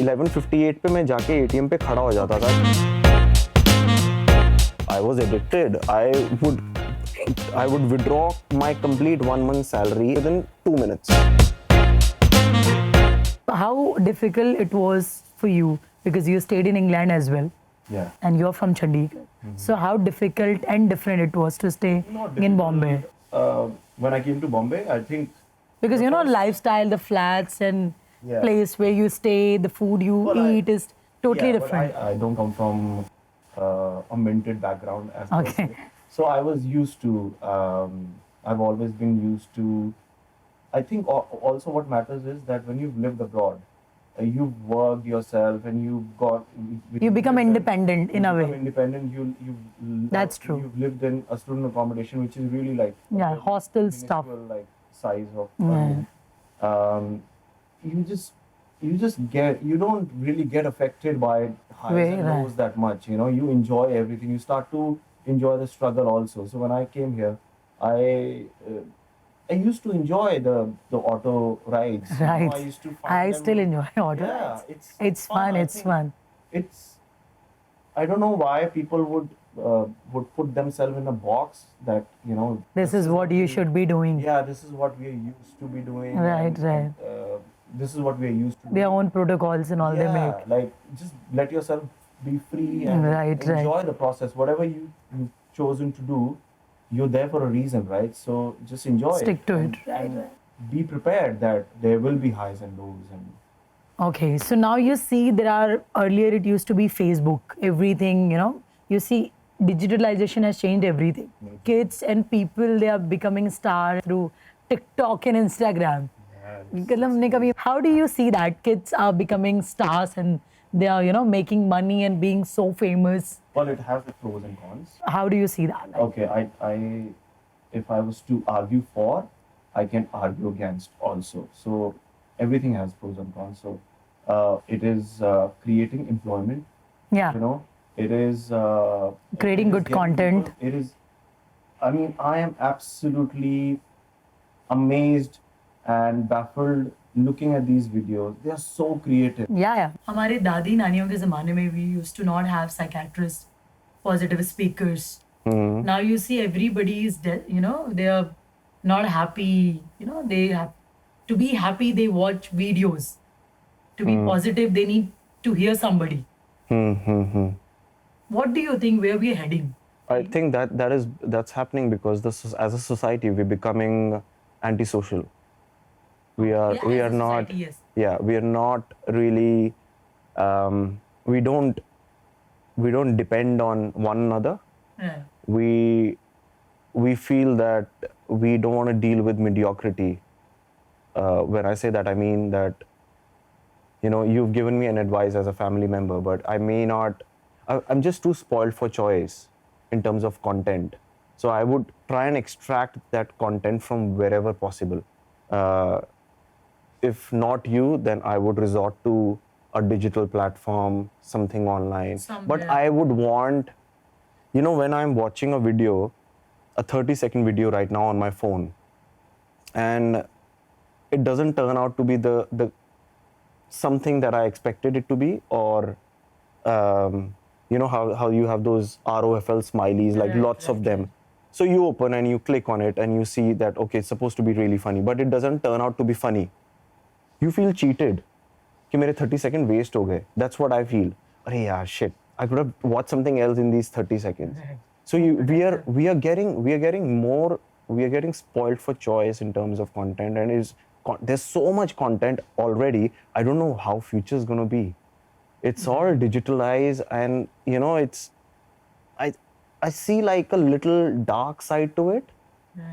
11:58 पे मैं जाके ATM पे खड़ा हो जाता था. I was addicted. I would withdraw my complete 1 month salary within 2 minutes. How difficult it was for you, because you stayed in England as well Yeah. and you're from Chandigarh. So how difficult and different it was to stay Not in difficult. Bombay? When I came to Bombay, I think Because you know, lifestyle, the flats and Yeah. place where you stay, the food you Well, eat is totally yeah, different. But I don't come from a minted background as per Okay. se. So I was used to. I've always been used to. I think also what matters is that when you've lived abroad, you've worked yourself and you've got. You become independent in a way. Independent. That's true. You've lived in a student accommodation, which is really like Yeah, very hostel stuff. minuscule, like size of. Yeah. You just get. You don't really get affected by highs Very and right. lows that much. You know, you enjoy everything. You start to enjoy the struggle also. So when I came here, I used to enjoy the auto rides. You know, Right. I used to find I them- still enjoy auto Yeah, rides. It's fun. I It's think fun. It's. I don't know why people would put themselves in a box that, you know. This is what you should be doing. Yeah, this is what we are used to be doing. Right, right. This is what we are used to. Their doing. own protocols and all they Yeah, make. like just let yourself be free and Right, enjoy right. the process. Whatever you've chosen to do, you're there for a reason, right? So just enjoy Stick it. to and- it. Right, and right. Be prepared that there will be highs and lows. And Okay, so now you see earlier it used to be Facebook, everything, you know, you see digitalization has changed everything. Kids and people, they are becoming stars through TikTok and Instagram. How do you see that kids are becoming stars and they are, you know, making money and being so famous? well, it has its pros and cons. How do you see that? Okay, if I was to argue for, I can argue against also. So everything has pros and cons. So it is creating employment. Yeah. You know, it is Creating it is good getting content. people- it is. I mean, I am absolutely amazed and baffled looking at these videos. They are so creative. Yeah. हमारे दादी नानियों के ज़माने में we used to not have psychiatrists, positive speakers. Now you see everybody is, you know, they are not happy. You know, they have to be happy. They watch videos. To be positive, they need to hear somebody. What do you think? Where we are heading? I think that's happening because as a society we're becoming antisocial. We are Yeah, as a not. society, yes. Yeah, we are not really. We don't depend on one another. Yeah. We feel that we don't want to deal with mediocrity. When I say that, I mean that, you know, you've given me an advice as a family member, but I may not. I'm just too spoiled for choice in terms of content. So I would try and extract that content from wherever possible. If not you, then I would resort to a digital platform, something online. But Somewhere. I would want, you know, when I'm watching a video, a 30-second video right now on my phone, and it doesn't turn out to be the something that I expected it to be, or you know how you have those ROFL smileys, like Right, lots of right, them. So you open and you click on it and you see that, okay, it's supposed to be really funny, but it doesn't turn out to be funny. You feel cheated. कि मेरे 30 seconds waste हो गए. That's what I feel. अरे यार, shit. I could have watched something else in these 30 seconds. So we are getting spoiled for choice in terms of content, and there's so much content already. I don't know how future is going to be. It's all digitalized, and you know, I see like a little dark side to it,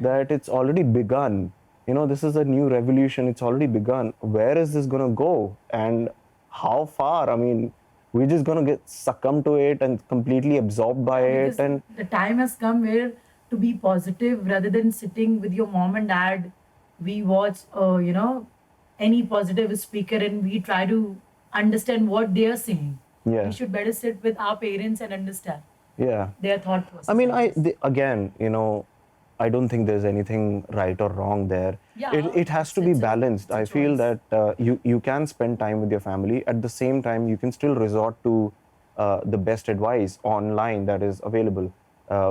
that it's already begun. You know, this is a new revolution. It's already begun. Where is this going to go, and how far? I mean, we're just going to get succumbed to it and completely absorbed by it. Because And the time has come where to be positive, rather than sitting with your mom and dad, we watch, you know, any positive speaker and we try to understand what they are saying. Yeah. We should better sit with our parents and understand yeah. their thought process. I mean, again, you know, I don't think there's anything right or wrong there. Yeah, It has to be it's a balanced. I feel choice. that you can spend time with your family. At the same time, you can still resort to the best advice online that is available,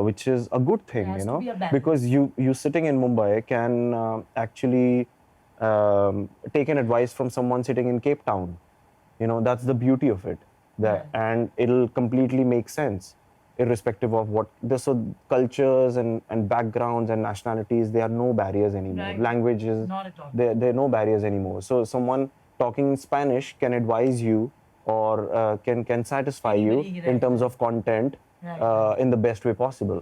which is a good thing, There has you to know, be a balance. because you sitting in Mumbai can actually take an advice from someone sitting in Cape Town. You know, that's the beauty of it. That, Yeah. and it'll completely make sense, irrespective of what the so cultures and backgrounds and nationalities. There are no barriers anymore. Right. Languages, Not at all. there are no barriers anymore. So someone talking Spanish can advise you, or can satisfy you Anybody, in right, terms right. of content Right, right. in the best way possible.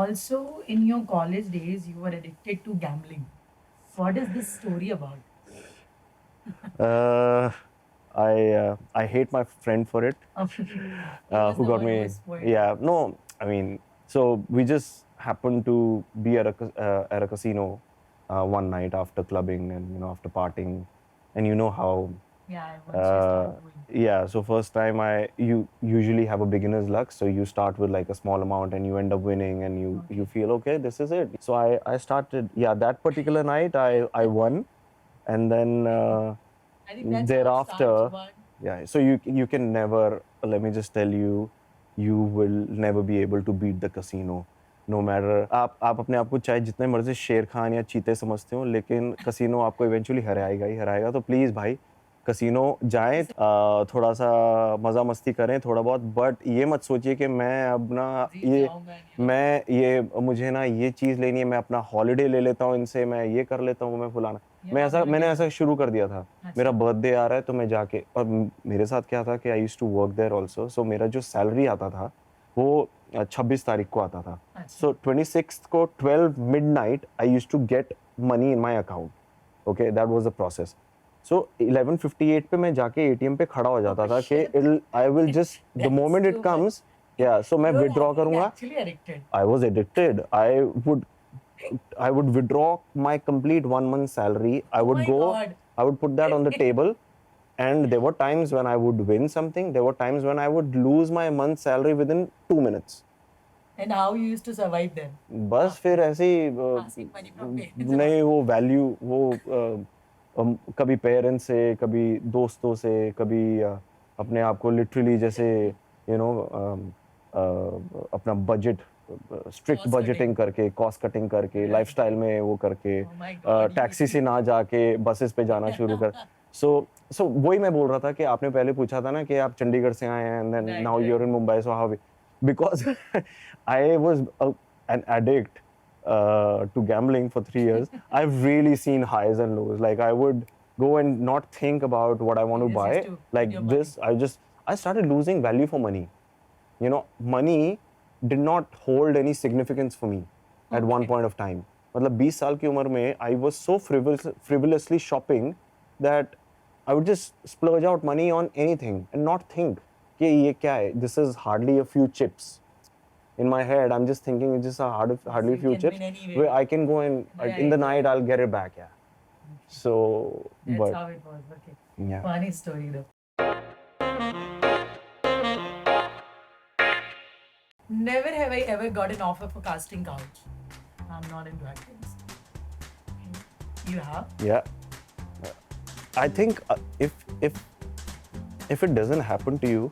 Also, in your college days, you were addicted to gambling. What is this story about? I hate my friend for it. Who got me? Yeah, no, I mean, so we just happened to be at a casino one night after clubbing and, you know, after partying, and you know how. Yeah, once you start going. Yeah, so first time you usually have a beginner's luck, so you start with like a small amount and you end up winning, and you feel okay, this is it. So I started, yeah, that particular night I won, and then I think that's thereafter, how it starts, one. yeah, so you can never, let me just tell you, you will never be able to beat the casino. No matter आप अपने आप को चाहे जितने मर्जी शेर खान या चीते समझते हो, लेकिन casino आपको eventually हराएगा ही हराएगा. तो please भाई, casino जाएं, थोड़ा सा मज़ा मस्ती करें थोड़ा बहुत, but ये मत सोचिए कि मैं अपना मुझे ना ये चीज़ लेनी है, मैं अपना holiday ले लेता हूँ इनसे, मैं ये कर लेता हूँ, मैं फलाना. मैंने ऐसा शुरू कर दिया था. मेरा बर्थडे आ रहा है तो मैं जाके, और मेरे साथ क्या था कि I used to work there also, so मेरा जो सैलरी आता था वो 26 तारीख को आता था. सो 26th को 12 midnight I used to get money in my account. Okay, that was the process. So 11:58 पे मैं जाके एटीएम पे खड़ा हो जाता था कि I will just the moment it comes, या सो मैं विथड्रॉ करूंगा. I was addicted. I would withdraw my complete 1 month salary. I would I would put that on the table, and there were times when I would win something. There were times when I would lose my month's salary within 2 minutes. And how you used to survive then? बस फिर ऐसे ही Asking money from parents. नहीं, वो value वो कभी parents से, कभी दोस्तों से, कभी अपने आप को लिटरली जैसे यू नो अपना बजट स्ट्रिक्ट Cost बजटिंग करके, कॉस्ट कटिंग करके, लाइफस्टाइल में वो करके, Oh my God, टैक्सी से ना जाके बसेस पे जाना शुरू कर. सो वही मैं बोल रहा था कि आपने पहले पूछा था ना कि आप चंडीगढ़ से आए हैं, and then Right, now right. You are in Mumbai, so how, because I was an addict to gambling for 3 years. I've really seen highs and lows. Like I would go and not think about what I want to You just buy. used to Like put your this, I started losing value for money. You know, money did not hold any significance for me at one point of time. मतलब 20 साल की उम्र में I was so frivolously shopping that I would just splurge out money on anything and not think कि ये क्या है. This is hardly a few chips. In my head, I'm just thinking it's just hardly you few can chips win anyway. where I can go and in the Right. night I'll get it back. Yeah. So, That's but how it was. Okay. yeah. Funny story though. Never have I ever got an offer for casting couch. I'm not into acting. You have? Yeah. I think if it doesn't happen to you,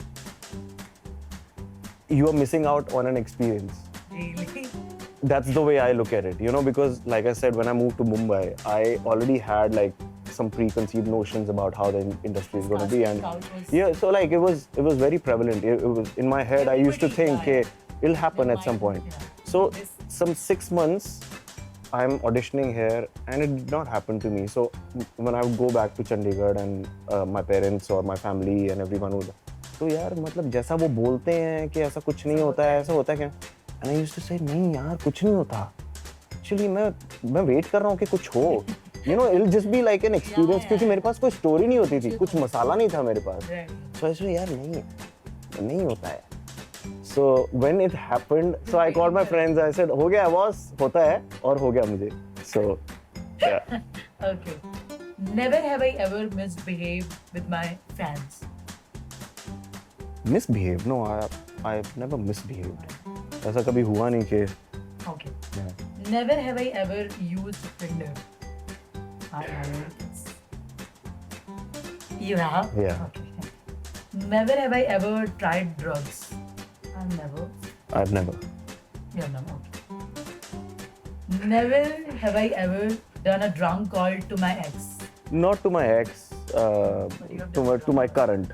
you are missing out on an experience. Really? That's the way I look at it, you know, because like I said, when I moved to Mumbai, I already had like some preconceived notions about how the industry is going to be, and Couch was- yeah, so like it was very prevalent. It was in my head. I used to think, Everybody, okay, it'll happen Their at some mind, point. yeah. So This- some 6 months, I'm auditioning here, and it did not happen to me. So when I would go back to Chandigarh, and my parents or my family and everyone would, तो यार मतलब जैसा वो बोलते हैं कि ऐसा कुछ नहीं होता है, ऐसा होता है क्या? And I used to say नहीं यार, कुछ नहीं होता. Actually मैं वेट कर रहा हूँ कि कुछ हो. You know, it'll just be like an experience, Yeah. क्योंकि मेरे पास कोई स्टोरी नहीं होती थी, कुछ मसाला नहीं था मेरे पास. Right. So I said यार नहीं होता है. So when it happened, so I called my friends. I said हो गया बॉस, होता है, और हो गया मुझे. So yeah. Okay. Never have I ever misbehaved with my fans. Misbehave? No, I've never misbehaved. ऐसा कभी हुआ नहीं कि Okay. yeah. Never have I ever used Tinder. I haven't. You have? Yeah. Okay. Never have I ever tried drugs. I've never. I've never. Yeah, never. Okay. Never have I ever done a drunk call to my ex. Not to my ex, you have to my current,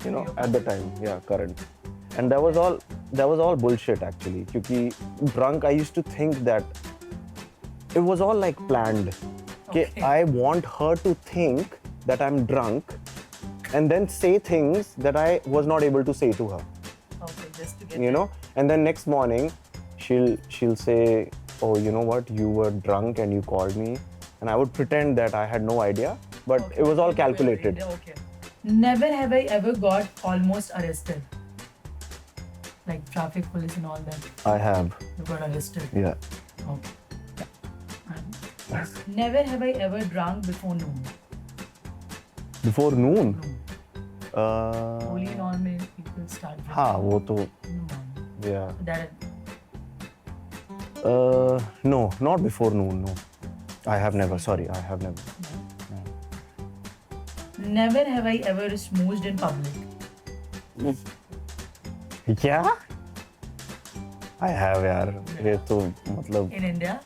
you know, at the time, yeah, current. And that was all bullshit actually. Because drunk, I used to think that it was all like planned. Okay. I want her to think that I'm drunk, and then say things that I was not able to say to her. Okay, just to get You know. And then next morning, she'll say, "Oh, you know what? You were drunk and you called me." And I would pretend that I had no idea, but Okay. it was all calculated. Okay. Never have I ever got almost arrested. Like traffic police and all that. I have, You got arrested. yeah. Okay. And never have I ever drunk before noon. Before noon. Only normal people start drinking हाँ वो तो in the morning. yeah. That No, not before noon. No, I have never. Sorry, I have never. never have I ever smoozed in public. Yeah. I have यार. ये तो मतलब In India?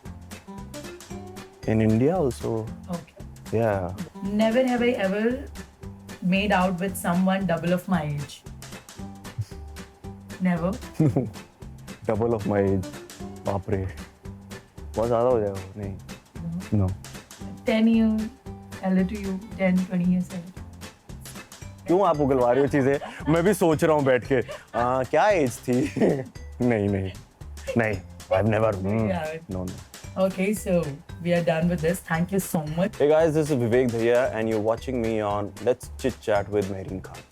in India also. Okay. Yeah. Never have I ever made out with someone double of my age. Never. Double of my age. बाप रे. बहुत ज़्यादा हो जाएगा. नहीं. No. 10 years elder to you, 10, 20 years elder. क्यों आप उगलवा रही हो चीजें? मैं भी सोच रहा हूँ बैठ के. क्या एज थी? नहीं नहीं नहीं. I've never. Yeah. No. Okay, so we are done with this. Thank you so much. Hey guys, this is Vivek Dhaya and you're watching me on Let's Chit Chat with Mehreen Khan.